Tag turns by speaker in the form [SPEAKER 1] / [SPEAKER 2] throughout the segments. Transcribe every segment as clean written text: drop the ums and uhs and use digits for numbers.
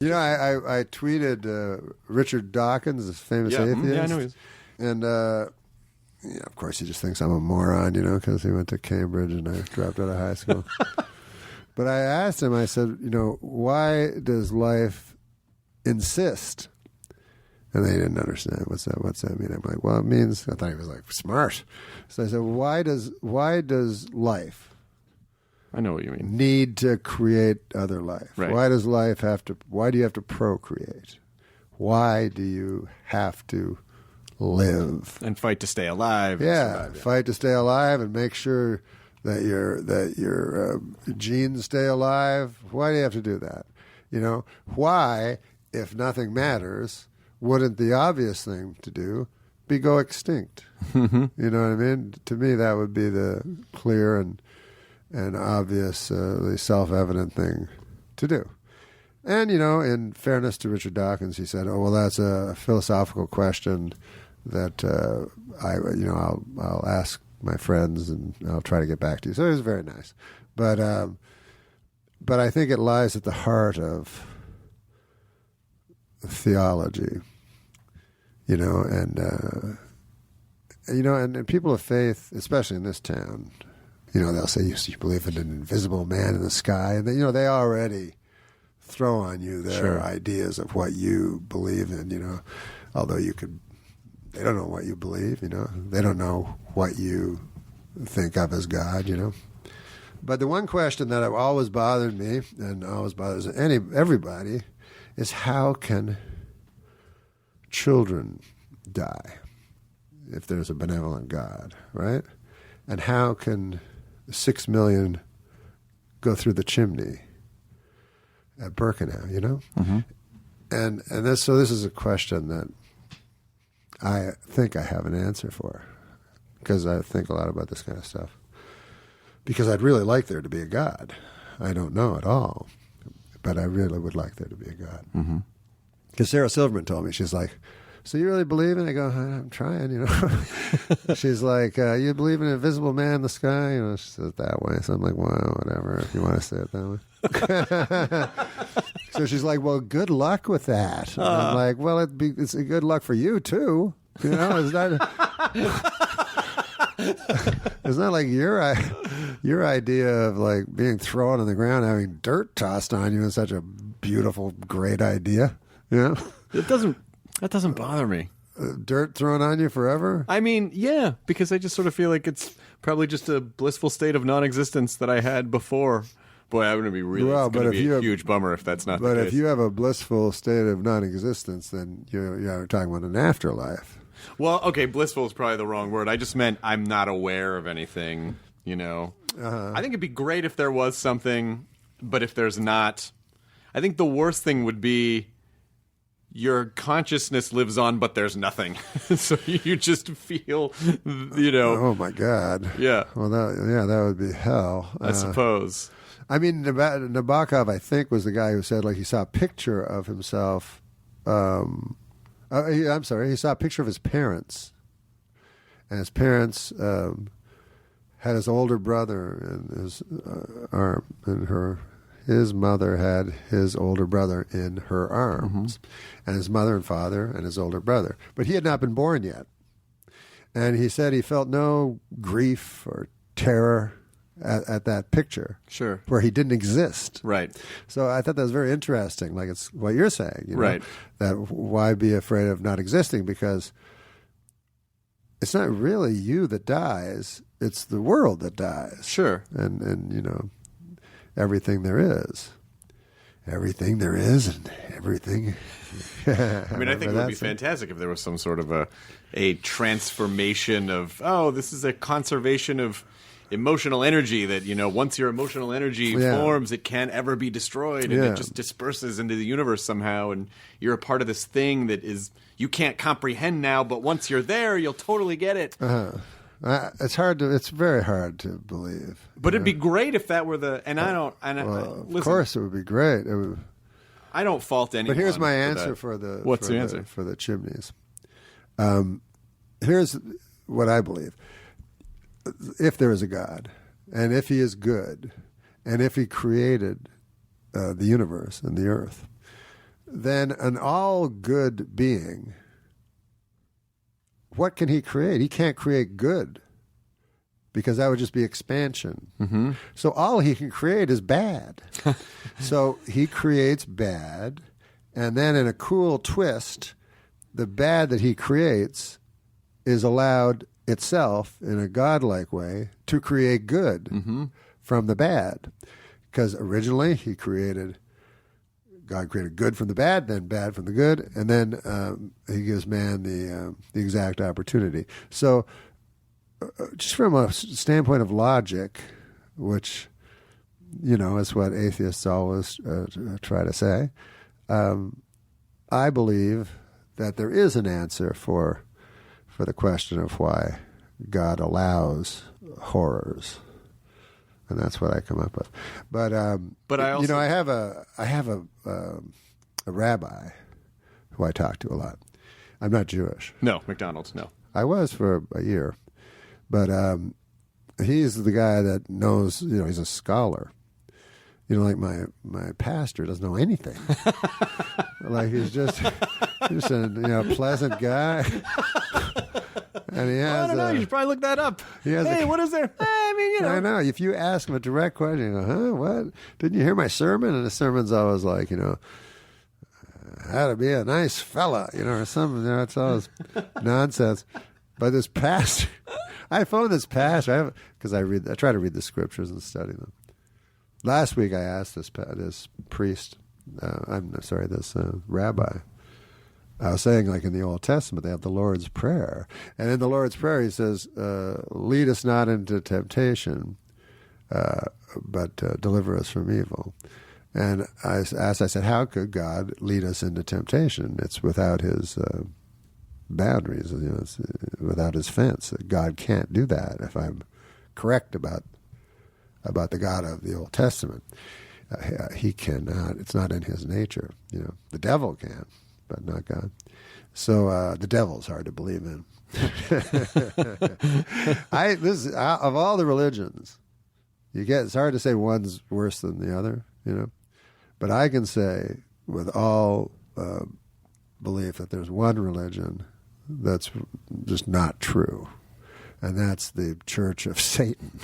[SPEAKER 1] I tweeted Richard Dawkins, this famous atheist.
[SPEAKER 2] Yeah, I know he is.
[SPEAKER 1] And, of course, he just thinks I'm a moron, because he went to Cambridge and I dropped out of high school. But I asked him, I said, why does life insist? And they didn't understand. What's that mean? I'm like, well, it means, I thought he was like smart. So I said, why does life,
[SPEAKER 2] I know what you mean,
[SPEAKER 1] need to create other life?
[SPEAKER 2] Right.
[SPEAKER 1] Why do you have to procreate? Why do you have to live?
[SPEAKER 2] and fight to stay alive.
[SPEAKER 1] Yeah,
[SPEAKER 2] and survive,
[SPEAKER 1] fight to stay alive and make sure that your genes stay alive. Why do you have to do that? Why, if nothing matters, wouldn't the obvious thing to do be go extinct?
[SPEAKER 2] Mm-hmm.
[SPEAKER 1] You know what I mean? To me, that would be the clear and obvious, the self-evident thing to do. And, in fairness to Richard Dawkins, he said, oh, well, that's a philosophical question that I'll ask my friends and I'll try to get back to you. So it was very nice. But I think it lies at the heart of theology, and people of faith, especially in this town, they'll say, you believe in an invisible man in the sky, and they already throw on you their ideas of what you believe in, although they don't know what you believe, they don't know what you think of as God, But the one question that always bothered me and always bothers everybody is, how can children die if there's a benevolent God, right? And how can 6 million go through the chimney at Birkenau,
[SPEAKER 2] Mm-hmm.
[SPEAKER 1] And this is a question that I think I have an answer for, because I think a lot about this kind of stuff. Because I'd really like there to be a God. I don't know at all, but I really would like there to be a God.
[SPEAKER 2] Mm-hmm.
[SPEAKER 1] Because Sarah Silverman told me, she's like, so you really believe in it? I go, I'm trying, She's like, you believe in an invisible man in the sky? She says it that way. So I'm like, well, whatever, if you want to say it that way. So she's like, well, good luck with that. And I'm like, well, it's a good luck for you, too. It's not like your idea of like being thrown on the ground, having dirt tossed on you is such a beautiful, great idea.
[SPEAKER 2] That doesn't bother me.
[SPEAKER 1] Dirt thrown on you forever?
[SPEAKER 2] I mean, yeah, because I just sort of feel like it's probably just a blissful state of non-existence that I had before. Boy, I'm going to be really, it's going to be a huge bummer if that's not the case.
[SPEAKER 1] But if you have a blissful state of non-existence, then you're talking about an afterlife.
[SPEAKER 2] Well, okay, blissful is probably the wrong word. I just meant I'm not aware of anything, I think it'd be great if there was something, but if there's not, I think the worst thing would be your consciousness lives on, but there's nothing. So you just feel,
[SPEAKER 1] Oh, my God.
[SPEAKER 2] Yeah.
[SPEAKER 1] Well, that would be hell.
[SPEAKER 2] I suppose.
[SPEAKER 1] I mean, Nabokov, I think, was the guy who said, like, he saw a picture of himself. I'm sorry, he saw a picture of his parents. And his parents had his older brother in his arm, and his mother had his older brother in her arms, and his mother and father and his older brother. But he had not been born yet. And he said he felt no grief or terror at that picture.
[SPEAKER 2] Sure.
[SPEAKER 1] Where he didn't exist.
[SPEAKER 2] Right.
[SPEAKER 1] So I thought that was very interesting. Like, it's what you're saying.
[SPEAKER 2] Right.
[SPEAKER 1] That why be afraid of not existing? Because it's not really you that dies. It's the world that dies.
[SPEAKER 2] Sure.
[SPEAKER 1] And everything there is. Everything there is and everything.
[SPEAKER 2] I mean, I think it would be fantastic if there was some sort of a transformation of, this is a conservation of emotional energy that, once your emotional energy forms, it can't ever be destroyed, and it just disperses into the universe somehow, and you're a part of this thing that is you can't comprehend now, but once you're there, you'll totally get it.
[SPEAKER 1] It's very hard to believe.
[SPEAKER 2] But it'd be great if that were
[SPEAKER 1] of course it would be great.
[SPEAKER 2] I don't fault anyone.
[SPEAKER 1] But here's my answer for the chimneys. Here's what I believe. If there is a God, and if he is good, and if he created the universe and the earth, then an all good being, what can he create? He can't create good, because that would just be expansion.
[SPEAKER 2] Mm-hmm.
[SPEAKER 1] So all he can create is bad. So he creates bad, and then in a cool twist, the bad that he creates is allowed itself in a godlike way to create good from the bad. Because originally God created good from the bad, then bad from the good, and then he gives man the exact opportunity. So just from a standpoint of logic, which, is what atheists always try to say, I believe that there is an answer for the question of why God allows horrors. And that's what I come up with. But
[SPEAKER 2] I also,
[SPEAKER 1] I have a rabbi who I talk to a lot. I'm not Jewish.
[SPEAKER 2] No, MacDonald, no.
[SPEAKER 1] I was for a year, but he's the guy that knows. He's a scholar. Like my pastor doesn't know anything. Like he's just a pleasant guy. And he has,
[SPEAKER 2] I don't know. You should probably look that up. Hey, what is there?
[SPEAKER 1] I know. If you ask him a direct question, you go, huh? What? Didn't you hear my sermon? And the sermon's always like, how to be a nice fella, or something. It's always nonsense. But this pastor, I phoned this pastor because I try to read the scriptures and study them. Last week I asked this priest, this rabbi. I was saying, like in the Old Testament, they have the Lord's Prayer. And in the Lord's Prayer, he says, lead us not into temptation, but deliver us from evil. And I said, how could God lead us into temptation? It's without his boundaries, it's without his fence. God can't do that, if I'm correct about the God of the Old Testament. He cannot. It's not in his nature. The devil can, but not God. So the devil's hard to believe in. Of all the religions, it's hard to say one's worse than the other, But I can say with all belief that there's one religion that's just not true. And that's the Church of Satan.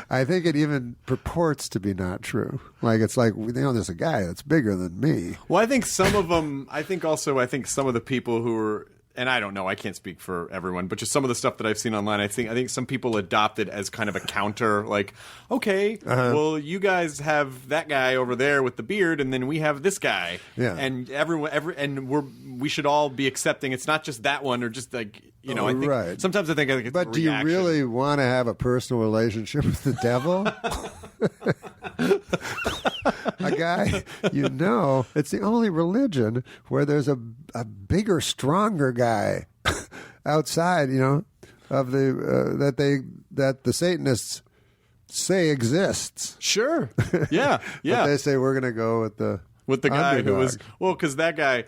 [SPEAKER 1] I think it even purports to be not true. Like, it's like, there's a guy that's bigger than me.
[SPEAKER 2] Well, I think some of them, I think some of the people who are, and I don't know, I can't speak for everyone, but just some of the stuff that I've seen online, I think some people adopt it as kind of a counter, like, okay, well, you guys have that guy over there with the beard, and then we have this guy.
[SPEAKER 1] Yeah.
[SPEAKER 2] And we should all be accepting it's not just that one, or just like, I think
[SPEAKER 1] right.
[SPEAKER 2] Sometimes I think it's
[SPEAKER 1] But do you really want to have a personal relationship with the devil? A guy, it's the only religion where there's a bigger, stronger guy outside, of that the Satanists say exists.
[SPEAKER 2] Sure. Yeah. Yeah.
[SPEAKER 1] But they say we're going to go with the
[SPEAKER 2] guy
[SPEAKER 1] underdog.
[SPEAKER 2] who was, because that guy,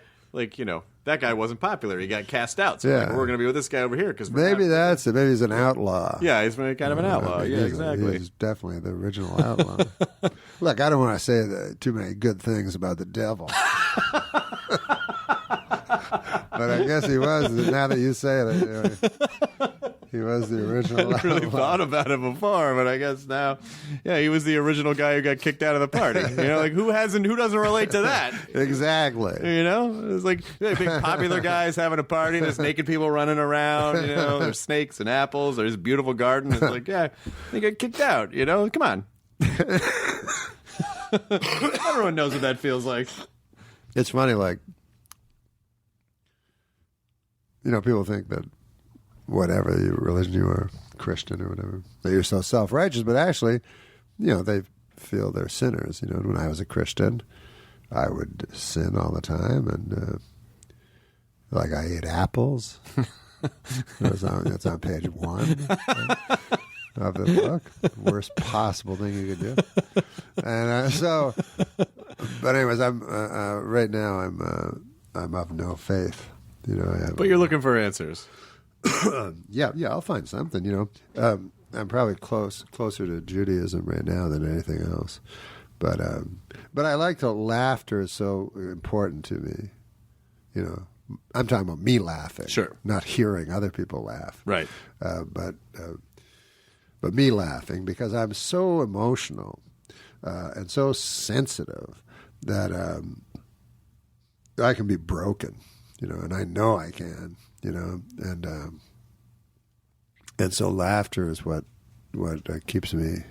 [SPEAKER 2] that guy wasn't popular. He got cast out. So we're going to be with this guy over here because
[SPEAKER 1] maybe that's it. Maybe he's an outlaw.
[SPEAKER 2] Yeah, he's kind of an outlaw. Yeah, exactly.
[SPEAKER 1] He's definitely the original outlaw. Look, I don't want to say too many good things about the devil. But I guess he was. Now that you say it, he was the original.
[SPEAKER 2] I hadn't really thought about it before, but I guess now, he was the original guy who got kicked out of the party. Who doesn't relate to that?
[SPEAKER 1] Exactly.
[SPEAKER 2] It's like big popular guys having a party. There's naked people running around. There's snakes and apples. There's a beautiful garden. It's like, they get kicked out. Come on. Everyone knows what that feels like.
[SPEAKER 1] It's funny, like, people think that whatever religion you are, Christian or whatever, that you're so self-righteous, but actually, they feel they're sinners. When I was a Christian, I would sin all the time, and I ate apples. That's on page 1 of the book. Worst possible thing you could do. And but anyways, I'm right now I'm of no faith.
[SPEAKER 2] But you're looking for answers.
[SPEAKER 1] Yeah, I'll find something. I'm probably closer to Judaism right now than anything else. But I like the laughter is so important to me. You know, I'm talking about me laughing,
[SPEAKER 2] sure,
[SPEAKER 1] not hearing other people laugh,
[SPEAKER 2] right?
[SPEAKER 1] But me laughing because I'm so emotional and so sensitive that I can be broken, you know, and I know I can, you know, and so laughter is what keeps me